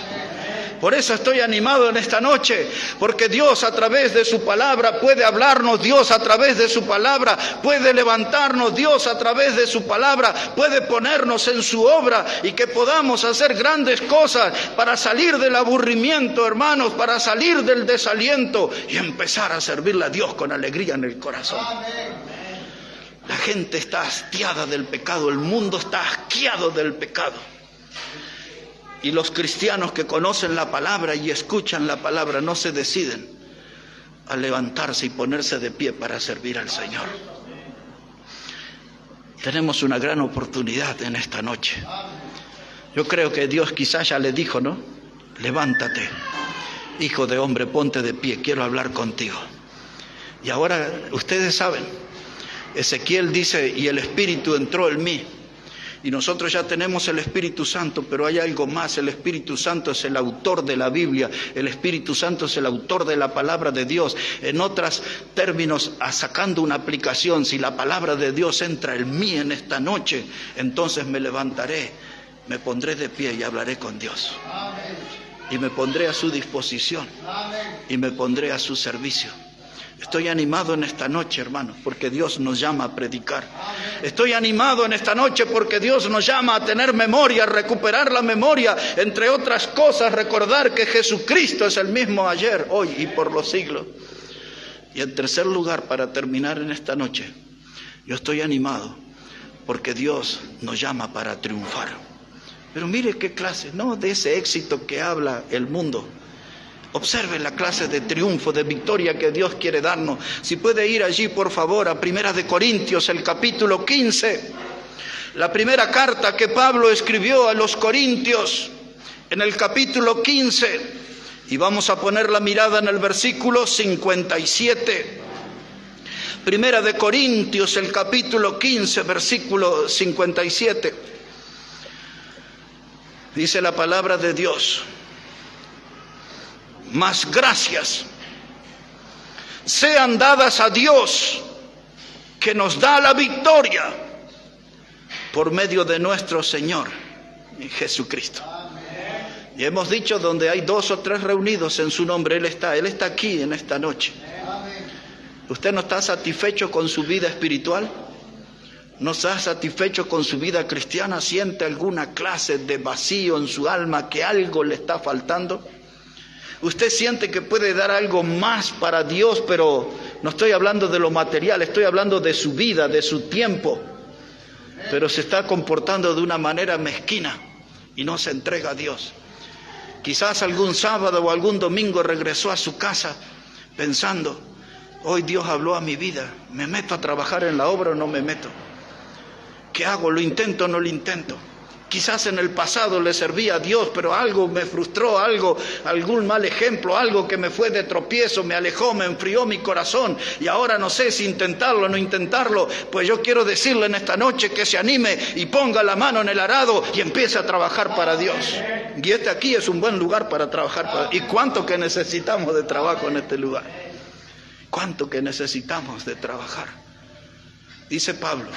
Por eso estoy animado en esta noche, porque Dios a través de su palabra puede hablarnos, Dios a través de su palabra puede levantarnos, Dios a través de su palabra puede ponernos en su obra y que podamos hacer grandes cosas para salir del aburrimiento, hermanos, para salir del desaliento y empezar a servirle a Dios con alegría en el corazón. La gente está hastiada del pecado, el mundo está asqueado del pecado. Y los cristianos que conocen la palabra y escuchan la palabra no se deciden a levantarse y ponerse de pie para servir al Señor. Tenemos una gran oportunidad en esta noche. Yo creo que Dios quizás ya le dijo, ¿no? Levántate, hijo de hombre, ponte de pie, quiero hablar contigo. Y ahora ustedes saben Ezequiel dice, y el Espíritu entró en mí. Y nosotros ya tenemos el Espíritu Santo, pero hay algo más. El Espíritu Santo es el autor de la Biblia. El Espíritu Santo es el autor de la palabra de Dios. En otros términos, sacando una aplicación, si la palabra de Dios entra en mí en esta noche, entonces me levantaré, me pondré de pie y hablaré con Dios. Y me pondré a su disposición. Y me pondré a su servicio. Estoy animado en esta noche, hermanos, porque Dios nos llama a predicar. Estoy animado en esta noche porque Dios nos llama a tener memoria, a recuperar la memoria, entre otras cosas, recordar que Jesucristo es el mismo ayer, hoy y por los siglos. Y en tercer lugar, para terminar en esta noche, yo estoy animado porque Dios nos llama para triunfar. Pero mire qué clase, no de ese éxito que habla el mundo. Observe la clase de triunfo, de victoria que Dios quiere darnos. Si puede ir allí, por favor, a Primera de Corintios, el capítulo 15. La primera carta que Pablo escribió a los Corintios, en el capítulo 15. Y vamos a poner la mirada en el versículo 57. Primera de Corintios, el capítulo 15, versículo 57. Dice la palabra de Dios: mas gracias sean dadas a Dios, que nos da la victoria por medio de nuestro Señor Jesucristo. Y hemos dicho, donde hay 2 o 3 reunidos en su nombre, Él está aquí en esta noche. ¿Usted no está satisfecho con su vida espiritual? ¿No está satisfecho con su vida cristiana? ¿Siente alguna clase de vacío en su alma, que algo le está faltando? Usted siente que puede dar algo más para Dios, pero no estoy hablando de lo material, estoy hablando de su vida, de su tiempo. Pero se está comportando de una manera mezquina y no se entrega a Dios. Quizás algún sábado o algún domingo regresó a su casa pensando, hoy Dios habló a mi vida, ¿me meto a trabajar en la obra o no me meto? ¿Qué hago? ¿Lo intento o no lo intento? Quizás en el pasado le servía a Dios, pero algo me frustró, algún mal ejemplo, algo que me fue de tropiezo, me alejó, me enfrió mi corazón. Y ahora no sé si intentarlo o no intentarlo. Pues yo quiero decirle en esta noche que se anime y ponga la mano en el arado y empiece a trabajar para Dios. Y este aquí es un buen lugar para trabajar para Dios. ¿Y cuánto que necesitamos de trabajo en este lugar? ¿Cuánto que necesitamos de trabajar? Dice Pablo: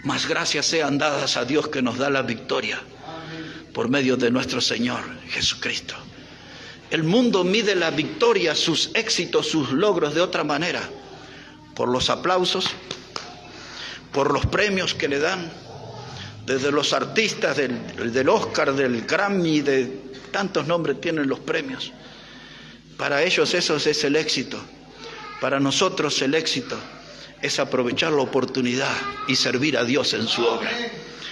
mas gracias sean dadas a Dios, que nos da la victoria por medio de nuestro Señor Jesucristo. El mundo mide la victoria, sus éxitos, sus logros de otra manera. Por los aplausos, por los premios que le dan, desde los artistas del Oscar, del Grammy, de tantos nombres tienen los premios. Para ellos eso es el éxito. Para nosotros el éxito es aprovechar la oportunidad y servir a Dios en su obra.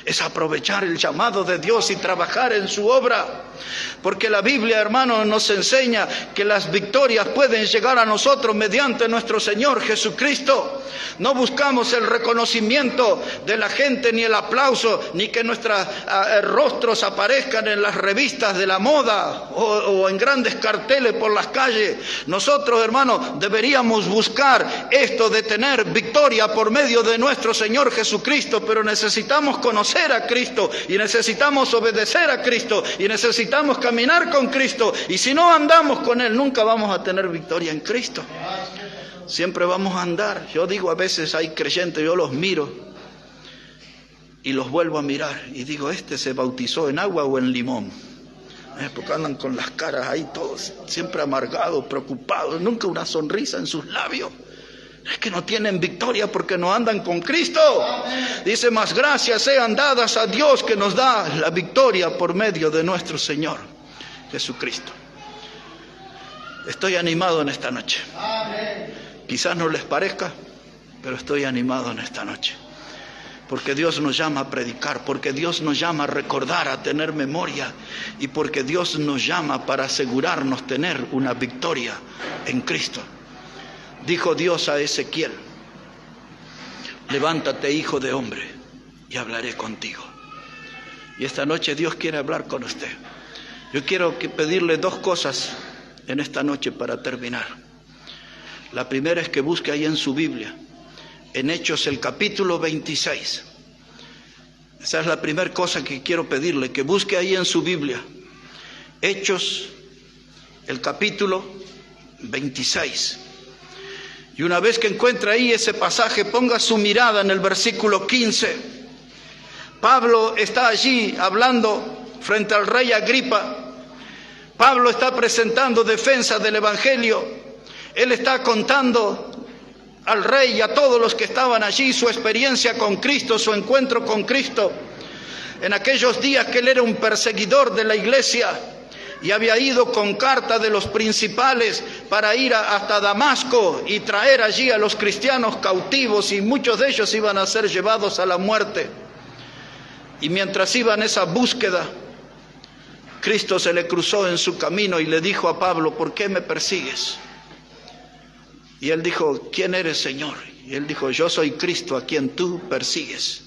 Es aprovechar el llamado de Dios y trabajar en su obra. Porque la Biblia, hermano, nos enseña que las victorias pueden llegar a nosotros mediante nuestro Señor Jesucristo. No buscamos el reconocimiento de la gente, ni el aplauso, ni que nuestros rostros aparezcan en las revistas de la moda o en grandes carteles por las calles. Nosotros, hermano, deberíamos buscar esto de tener victoria por medio de nuestro Señor Jesucristo, pero necesitamos conocer a Cristo y necesitamos obedecer a Cristo y necesitamos caminar con Cristo. Y si no andamos con Él, nunca vamos a tener victoria en Cristo. Siempre vamos a andar. Yo digo, a veces hay creyentes, yo los miro y los vuelvo a mirar y digo, este se bautizó en agua o en limón. Porque andan con las caras ahí todos siempre amargados, preocupados, nunca una sonrisa en sus labios. Es que no tienen victoria porque no andan con Cristo. Dice, mas gracias sean dadas a Dios, que nos da la victoria por medio de nuestro Señor Jesucristo. Estoy animado en esta noche. Quizás no les parezca, pero estoy animado en esta noche. Porque Dios nos llama a predicar, porque Dios nos llama a recordar, a tener memoria, y porque Dios nos llama para asegurarnos tener una victoria en Cristo. Dijo Dios a Ezequiel, levántate, hijo de hombre, y hablaré contigo. Y esta noche Dios quiere hablar con usted. Yo quiero pedirle 2 cosas en esta noche para terminar. La primera es que busque ahí en su Biblia en Hechos el capítulo 26. Esa es la primera cosa que quiero pedirle, que busque ahí en su Biblia. Hechos el capítulo 26. Y una vez que encuentre ahí ese pasaje, ponga su mirada en el versículo 15. Pablo está allí hablando frente al rey Agripa. Pablo está presentando defensa del Evangelio. Él está contando al rey y a todos los que estaban allí su experiencia con Cristo, su encuentro con Cristo. En aquellos días que él era un perseguidor de la iglesia y había ido con carta de los principales para ir hasta Damasco y traer allí a los cristianos cautivos, y muchos de ellos iban a ser llevados a la muerte. Y mientras iban en esa búsqueda, Cristo se le cruzó en su camino y le dijo a Pablo: ¿por qué me persigues? Y él dijo: ¿quién eres, Señor? Y él dijo: yo soy Cristo a quien tú persigues.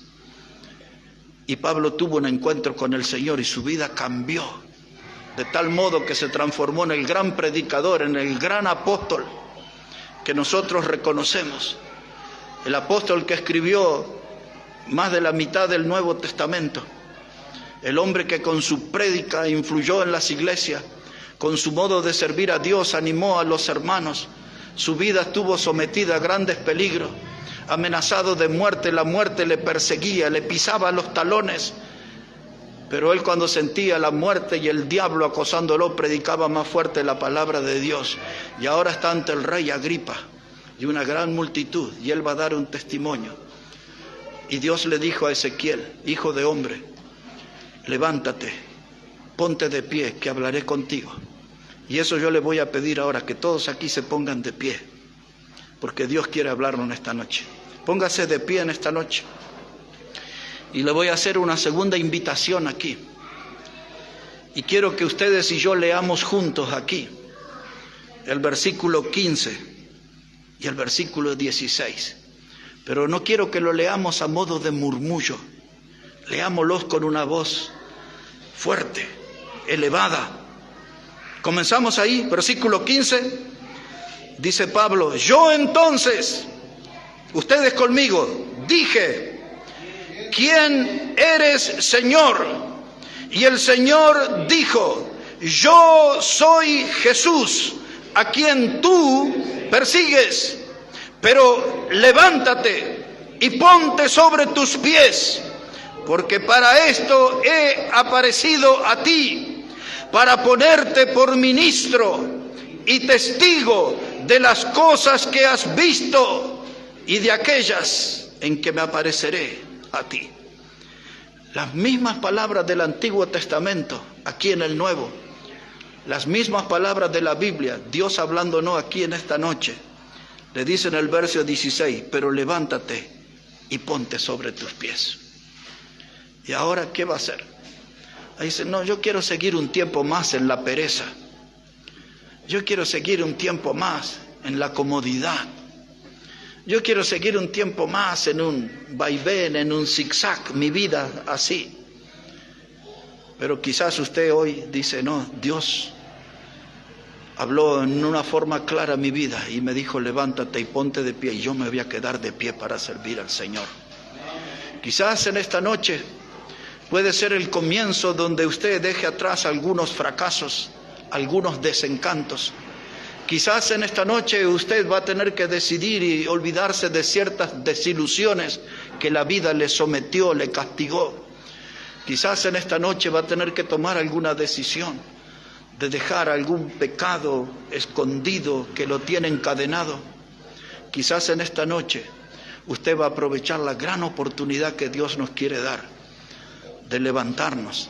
Y Pablo tuvo un encuentro con el Señor y su vida cambió, de tal modo que se transformó en el gran predicador, en el gran apóstol que nosotros reconocemos. El apóstol que escribió más de la mitad del Nuevo Testamento. El hombre que con su prédica influyó en las iglesias, con su modo de servir a Dios animó a los hermanos. Su vida estuvo sometida a grandes peligros, amenazado de muerte. La muerte le perseguía, le pisaba los talones. Pero él, cuando sentía la muerte y el diablo acosándolo, predicaba más fuerte la palabra de Dios. Y ahora está ante el rey Agripa y una gran multitud, y él va a dar un testimonio. Y Dios le dijo a Ezequiel: hijo de hombre, levántate, ponte de pie, que hablaré contigo. Y eso yo le voy a pedir ahora, que todos aquí se pongan de pie, porque Dios quiere hablarnos en esta noche. Póngase de pie en esta noche. Y le voy a hacer una segunda invitación aquí. Y quiero que ustedes y yo leamos juntos aquí el versículo 15 y el versículo 16. Pero no quiero que lo leamos a modo de murmullo. Leámoslos con una voz fuerte, elevada. Comenzamos ahí, versículo 15. Dice Pablo: yo entonces, ustedes conmigo, dije: ¿quién eres, Señor? Y el Señor dijo: yo soy Jesús, a quien tú persigues. Pero levántate y ponte sobre tus pies, porque para esto he aparecido a ti, para ponerte por ministro y testigo de las cosas que has visto y de aquellas en que me apareceré a ti. Las mismas palabras del Antiguo Testamento aquí en el Nuevo, las mismas palabras de la Biblia, Dios hablándonos aquí en esta noche. Le dice en el verso 16: pero levántate y ponte sobre tus pies. ¿Y ahora qué va a hacer? Ahí dice: no, yo quiero seguir un tiempo más en la pereza. Yo quiero seguir un tiempo más en la comodidad. Yo quiero seguir un tiempo más en un vaivén, en un zigzag, mi vida así. Pero quizás usted hoy dice: no, Dios habló en una forma clara a mi vida y me dijo: levántate y ponte de pie, y yo me voy a quedar de pie para servir al Señor. Quizás en esta noche puede ser el comienzo donde usted deje atrás algunos fracasos, algunos desencantos. Quizás en esta noche usted va a tener que decidir y olvidarse de ciertas desilusiones que la vida le sometió, le castigó. Quizás en esta noche va a tener que tomar alguna decisión de dejar algún pecado escondido que lo tiene encadenado. Quizás en esta noche usted va a aprovechar la gran oportunidad que Dios nos quiere dar de levantarnos,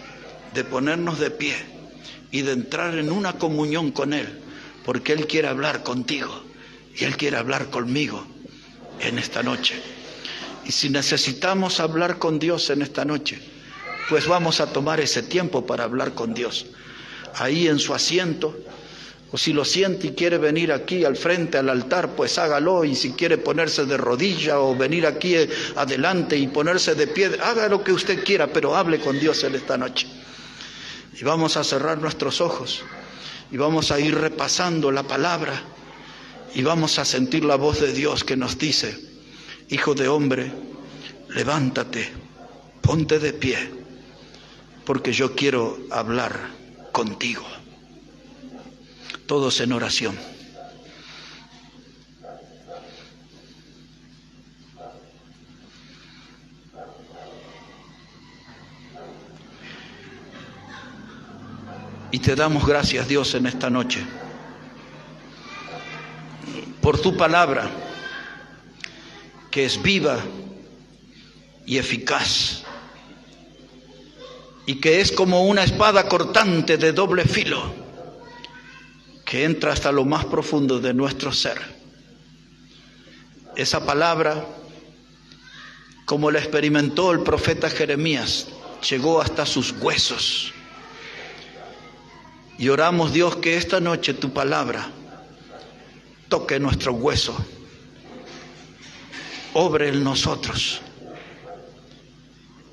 de ponernos de pie y de entrar en una comunión con Él, porque Él quiere hablar contigo y Él quiere hablar conmigo en esta noche. Y si necesitamos hablar con Dios en esta noche, pues vamos a tomar ese tiempo para hablar con Dios. Ahí en su asiento, o si lo siente y quiere venir aquí al frente, al altar, pues hágalo. Y si quiere ponerse de rodilla o venir aquí adelante y ponerse de pie, haga lo que usted quiera, pero hable con Dios en esta noche. Y vamos a cerrar nuestros ojos y vamos a ir repasando la palabra y vamos a sentir la voz de Dios que nos dice: Hijo de hombre, levántate, ponte de pie, porque yo quiero hablar contigo. Todos en oración. Y te damos gracias, Dios, en esta noche, por tu palabra, que es viva y eficaz, y que es como una espada cortante de doble filo, que entra hasta lo más profundo de nuestro ser. Esa palabra, como la experimentó el profeta Jeremías, llegó hasta sus huesos. Y oramos, Dios, que esta noche tu palabra toque nuestro hueso, obre en nosotros,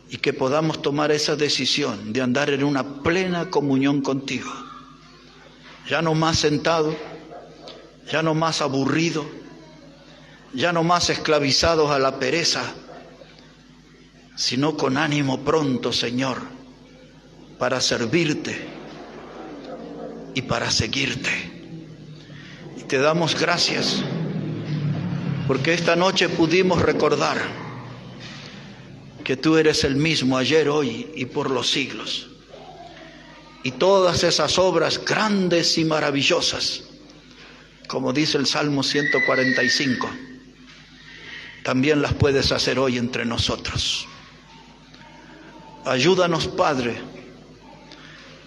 y que podamos tomar esa decisión de andar en una plena comunión contigo. Ya no más sentado, ya no más aburrido, ya no más esclavizados a la pereza, sino con ánimo pronto, Señor, para servirte y para seguirte. Y te damos gracias porque esta noche pudimos recordar que tú eres el mismo ayer, hoy y por los siglos. Y todas esas obras grandes y maravillosas, como dice el Salmo 145, también las puedes hacer hoy entre nosotros. Ayúdanos, Padre,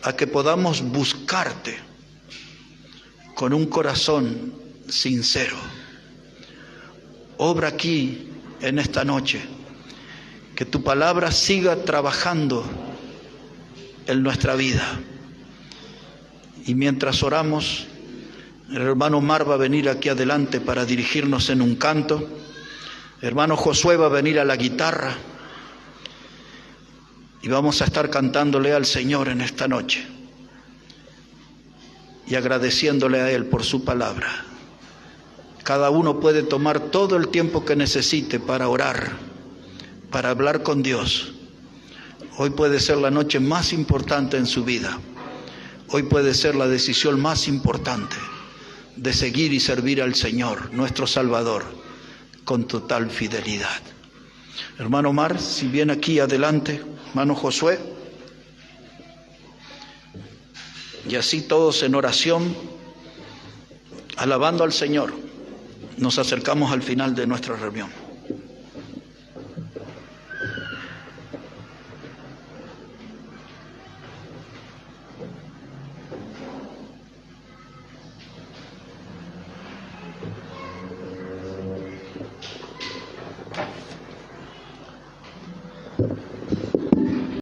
a que podamos buscarte con un corazón sincero. Obra aquí en esta noche, que tu palabra siga trabajando en nuestra vida. Y mientras oramos, el hermano Omar va a venir aquí adelante para dirigirnos en un canto. El hermano Josué va a venir a la guitarra. Y vamos a estar cantándole al Señor en esta noche y agradeciéndole a Él por su palabra. Cada uno puede tomar todo el tiempo que necesite para orar, para hablar con Dios. Hoy puede ser la noche más importante en su vida. Hoy puede ser la decisión más importante de seguir y servir al Señor, nuestro Salvador, con total fidelidad. Hermano Omar, si viene aquí adelante, hermano Josué, y así todos en oración, alabando al Señor, nos acercamos al final de nuestra reunión.